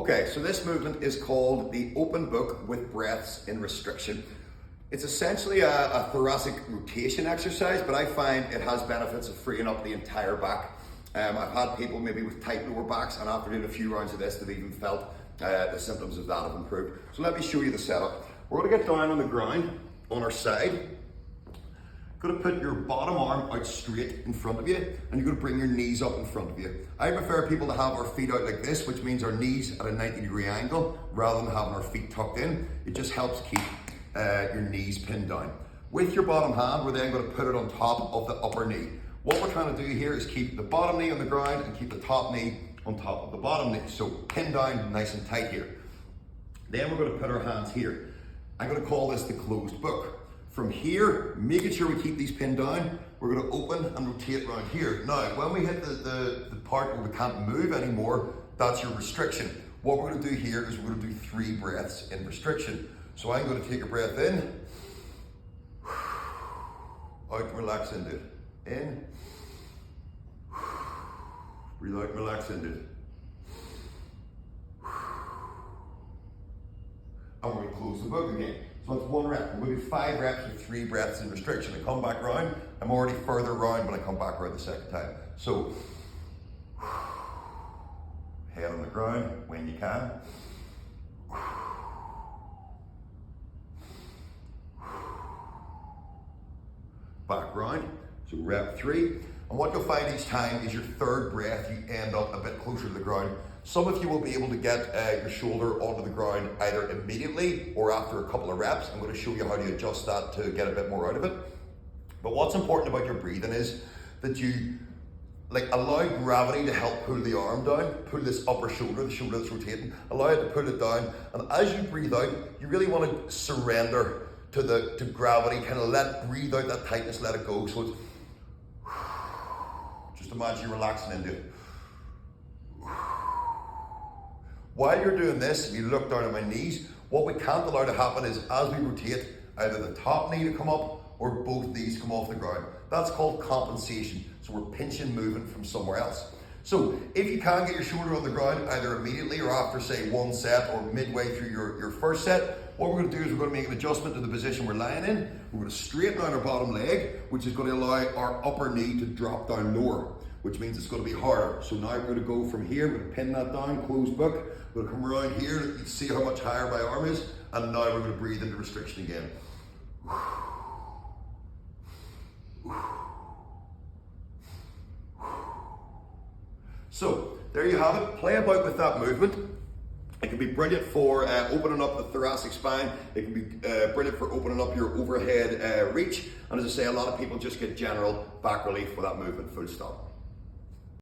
Okay, so this movement is called the open book with breaths in restriction. It's essentially a thoracic rotation exercise, but I find it has benefits of freeing up the entire back. I've had people maybe with tight lower backs, and after doing a few rounds of this, they've even felt the symptoms of that have improved. So let me show you the setup. We're gonna get down on the ground on our side. Gonna put your bottom arm out straight in front of you, and you're gonna bring your knees up in front of you. I prefer people to have our feet out like this, which means our knees at a 90-degree angle, rather than having our feet tucked in. It just helps keep your knees pinned down. With your bottom hand, we're then gonna put it on top of the upper knee. What we're trying to do here is keep the bottom knee on the ground and keep the top knee on top of the bottom knee. So pin down nice and tight here. Then we're gonna put our hands here. I'm gonna call this the closed book. From here, making sure we keep these pinned down, we're gonna open and rotate around here. Now, when we hit the part where we can't move anymore, that's your restriction. What we're gonna do here is we're gonna do 3 breaths in restriction. So I'm gonna take a breath in, out, relax into it. In, breathe out, relax into it. And we're gonna close the book again. So it's 1 rep. We're gonna do 5 reps with 3 breaths in restriction. I come back round, I'm already further round when I come back around the second time. So, head on the ground when you can. Back round, so rep 3. And what you'll find each time is your 3rd breath, you end up a bit closer to the ground. Some of you will be able to get your shoulder onto the ground either immediately or after a couple of reps. I'm going to show you how to adjust that to get a bit more out of it. But what's important about your breathing is that you allow gravity to help pull the arm down, pull this upper shoulder, the shoulder that's rotating, allow it to pull it down. And as you breathe out, you really want to surrender to gravity, kind of breathe out that tightness, let it go. So it's, just imagine you're relaxing into it. While you're doing this, if you look down at my knees, what we can't allow to happen is as we rotate, either the top knee to come up or both knees come off the ground. That's called compensation. So we're pinching movement from somewhere else. So if you can get your shoulder on the ground, either immediately or after say 1 set or midway through your first set, what we're gonna do is we're gonna make an adjustment to the position we're lying in. We're gonna straighten out our bottom leg, which is gonna allow our upper knee to drop down lower, which means it's gonna be harder. So now we're gonna go from here, we're gonna pin that down, closed book. We're gonna come around here, you can see how much higher my arm is, and now we're gonna breathe into restriction again. So, there you have it. Play about with that movement. It can be brilliant for opening up the thoracic spine. It can be brilliant for opening up your overhead reach. And as I say, a lot of people just get general back relief with that movement, full stop.